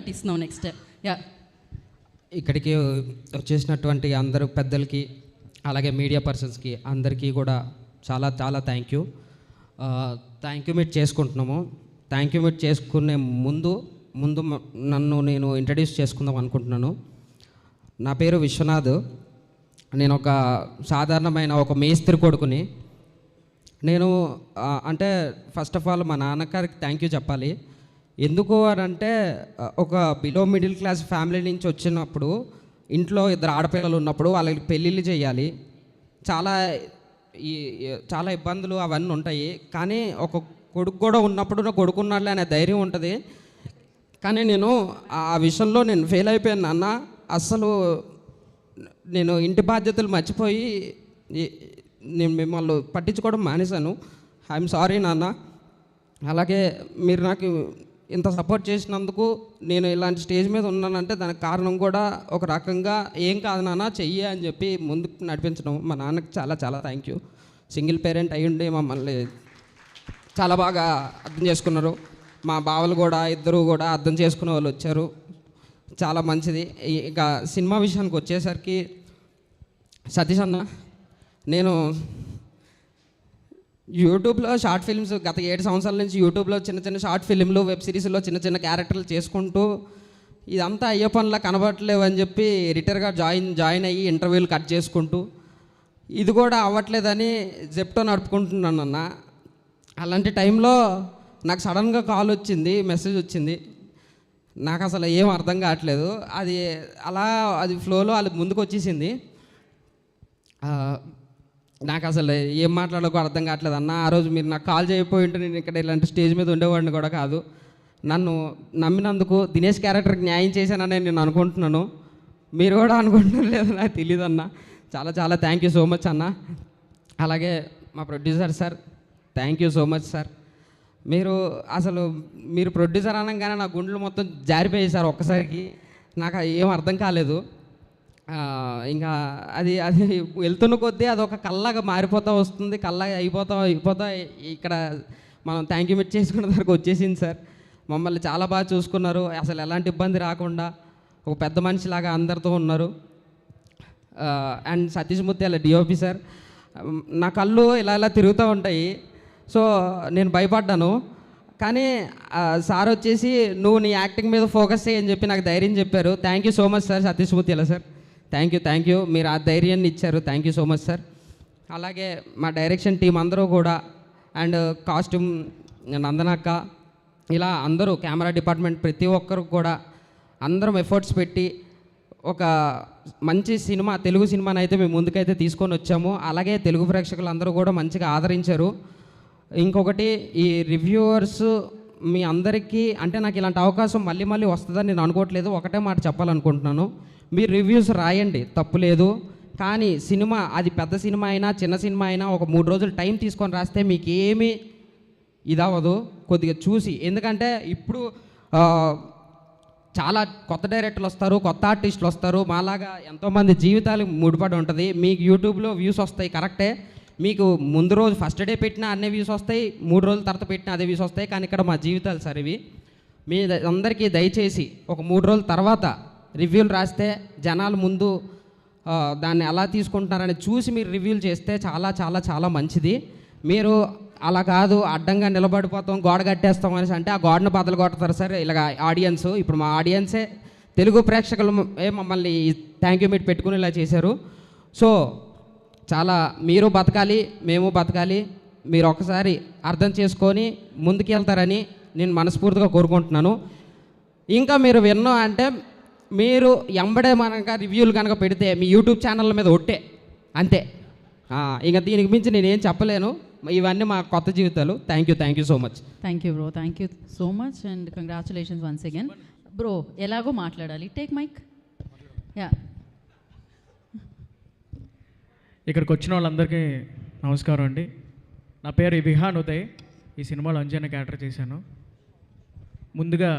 తీస్తున్నావు next. Yeah, ఇక్కడికి వచ్చేసినటువంటి అందరు పెద్దలకి అలాగే మీడియా పర్సన్స్కి అందరికీ కూడా చాలా చాలా థ్యాంక్ యూ మీట్ చేసుకుంటున్నాము. థ్యాంక్ యూ మీట్ చేసుకునే ముందు నన్ను నేను ఇంట్రడ్యూస్ చేసుకుందాం అనుకుంటున్నాను. నా పేరు విశ్వనాథ్. నేను ఒక సాధారణమైన ఒక మేస్త్రి కొడుకుని. నేను అంటే ఫస్ట్ ఆఫ్ ఆల్ మా నాన్నగారికి థ్యాంక్ యూ చెప్పాలి. ఎందుకు అని అంటే ఒక బిలో మిడిల్ క్లాస్ ఫ్యామిలీ నుంచి వచ్చినప్పుడు ఇంట్లో 2 ఆడపిల్లలు ఉన్నప్పుడు వాళ్ళకి పెళ్ళిళ్ళు చేయాలి, చాలా ఇబ్బందులు అవన్నీ ఉంటాయి. కానీ ఒక కొడుకు కూడా ఉన్నప్పుడు నా కొడుకున్నాడులే అనే ధైర్యం ఉంటుంది. కానీ నేను ఆ విషయంలో నేను ఫెయిల్ అయిపోయాను నాన్న. అస్సలు నేను ఇంటి బాధ్యతలు మర్చిపోయి నేను మిమ్మల్ని పట్టించుకోవడం మానేశాను. ఐఎమ్ సారీ నాన్న. అలాగే మీరు నాకు ఇంత సపోర్ట్ చేసినందుకు నేను ఇలాంటి స్టేజ్ మీద ఉన్నానంటే దానికి కారణం కూడా ఒక రకంగా ఏం కాదు నాన్న చెయ్యి అని చెప్పి ముందుకు నడిపించడం. మా నాన్నకి చాలా చాలా థ్యాంక్ యూ. సింగిల్ పేరెంట్ అయ్యుండి మమ్మల్ని చాలా బాగా అర్థం చేసుకున్నారు. మా బావలు కూడా ఇద్దరు కూడా అర్థం చేసుకునే వాళ్ళు వచ్చారు, చాలా మంచిది. ఇక సినిమా విషయానికి వచ్చేసరికి సతీష్ అన్న, నేను యూట్యూబ్లో షార్ట్ ఫిల్మ్స్ గత 7 సంవత్సరాల నుంచి యూట్యూబ్లో చిన్న చిన్న షార్ట్ ఫిల్మ్లు వెబ్ సిరీస్లో చిన్న చిన్న క్యారెక్టర్లు చేసుకుంటూ ఇదంతా అయ్యే పనులా కనబడట్లేవు అని చెప్పి రిటైర్గా జాయిన్ అయ్యి ఇంటర్వ్యూలు కట్ చేసుకుంటూ ఇది కూడా అవ్వట్లేదని జెప్టో నడుపుకుంటున్నాను అన్న. అలాంటి టైంలో నాకు సడన్గా కాల్ వచ్చింది, మెసేజ్ వచ్చింది. నాకు అసలు ఏం అర్థం కావట్లేదు. అది ఫ్లోలో అది ముందుకు వచ్చేసింది. నాకు అసలు ఏం మాట్లాడకో అర్థం కావట్లేదు అన్న. ఆ రోజు మీరు నాకు కాల్ చేయకపోయి ఉంటే నేను ఇక్కడ ఇలాంటి స్టేజ్ మీద ఉండేవాడిని కూడా కాదు. నన్ను నమ్మినందుకు దినేష్ క్యారెక్టర్కి న్యాయం చేశానని నేను అనుకుంటున్నాను. మీరు కూడా అనుకుంటున్నారు లేదు నాకు తెలియదు అన్న. చాలా చాలా థ్యాంక్ యూ సో మచ్ అన్న. అలాగే మా producer sir, thank you so much sir. మీరు ప్రొడ్యూసర్ అనగానే నా గుండెలు మొత్తం జారిపోయాయి సార్ ఒక్కసారికి. నాకు ఏం అర్థం కాలేదు. ఇంకా అది వెళ్తున్న కొద్దీ అదొక కళ్ళగా మారిపోతూ వస్తుంది, కళ్ళగా అయిపోతా ఇక్కడ మనం థ్యాంక్ యూ మీట్ చేసుకున్న దగ్గరకు వచ్చేసింది సార్. మమ్మల్ని చాలా బాగా చూసుకున్నారు, అసలు ఎలాంటి ఇబ్బంది రాకుండా ఒక పెద్ద మనిషిలాగా అందరితో ఉన్నారు. అండ్ సతీష్ ముత్యాల డిఓపి సార్, నా కళ్ళు ఇలా తిరుగుతూ ఉంటాయి. సో నేను భయపడ్డాను. కానీ సార్ వచ్చేసి నువ్వు నీ యాక్టింగ్ మీద ఫోకస్ చేయని చెప్పి నాకు ధైర్యం చెప్పారు. Thank you so much sir Satish ముత్యాల సార్. థ్యాంక్ యూ మీరు ఆ ధైర్యాన్ని ఇచ్చారు. Thank you so much sir. అలాగే మా డైరెక్షన్ టీం అందరూ కూడా, అండ్ కాస్ట్యూమ్ నందనక్క, ఇలా అందరూ కెమెరా డిపార్ట్మెంట్ ప్రతి ఒక్కరు కూడా అందరం ఎఫర్ట్స్ పెట్టి ఒక మంచి సినిమా, తెలుగు సినిమాని అయితే మేము ముందుకైతే తీసుకొని వచ్చాము. అలాగే తెలుగు ప్రేక్షకులు అందరూ కూడా మంచిగా ఆదరించారు. ఇంకొకటి, ఈ రివ్యూవర్స్ మీ అందరికీ అంటే నాకు ఇలాంటి అవకాశం మళ్ళీ వస్తుందని నేను అనుకోవట్లేదు. ఒకటే మాట చెప్పాలనుకుంటున్నాను, మీరు రివ్యూస్ రాయండి, తప్పులేదు. కానీ సినిమా అది పెద్ద సినిమా అయినా చిన్న సినిమా అయినా ఒక 3 రోజులు టైం తీసుకొని రాస్తే మీకు ఏమీ ఇదవ్వదు. కొద్దిగా చూసి, ఎందుకంటే ఇప్పుడు చాలా కొత్త డైరెక్టర్లు వస్తారు, కొత్త ఆర్టిస్టులు వస్తారు, మాలాగా ఎంతోమంది జీవితాలు ముడిపడి ఉంటుంది. మీకు యూట్యూబ్లో వ్యూస్ వస్తాయి కరెక్టే, మీకు ముందు రోజు ఫస్ట్ డే పెట్టినా అన్ని వ్యూస్ వస్తాయి, 3 రోజుల తర్వాత పెట్టినా అదే వ్యూస్ వస్తాయి. కానీ ఇక్కడ మా జీవితాలు సార్ ఇవి. మీ అందరికీ దయచేసి ఒక 3 రోజుల తర్వాత రివ్యూలు రాస్తే జనాలు ముందు దాన్ని ఎలా తీసుకుంటున్నారని చూసి మీరు రివ్యూలు చేస్తే చాలా చాలా చాలా మంచిది. మీరు అలా కాదు అడ్డంగా నిలబడిపోతాం, గోడ కట్టేస్తాం అనేసి అంటే ఆ గోడను బద్దలు కొడతారు సార్ ఇలాగ ఆడియన్స్. ఇప్పుడు మా ఆడియన్సే తెలుగు ప్రేక్షకులు మమ్మల్ని థ్యాంక్ యూ మీట్ పెట్టుకుని ఇలా చేశారు. సో చాలా మీరు బతకాలి, మేము బతకాలి, మీరు ఒకసారి అర్థం చేసుకొని ముందుకు వెళ్తారని నేను మనస్ఫూర్తిగా కోరుకుంటున్నాను. ఇంకా మీరు విన్నా అంటే మీరు ఎంబడే మనక రివ్యూలు కనుక పెడితే మీ యూట్యూబ్ ఛానళ్ళ మీద ఒట్టే అంతే. ఇంకా దీనికి మించి నేనేం చెప్పలేను. ఇవన్నీ మా కొత్త జీవితాలు. Thank you so much. Thank you bro, thank you so much and congratulations once again. Bro ఎలాగో మాట్లాడాలి, టేక్ మైక్. యా, ఇక్కడికి వచ్చిన వాళ్ళందరికీ నమస్కారం అండి. నా పేరు విహాన్ ఉదయ్. ఈ సినిమాలో అంజన్న క్యారెక్టర్ చేశాను. ముందుగా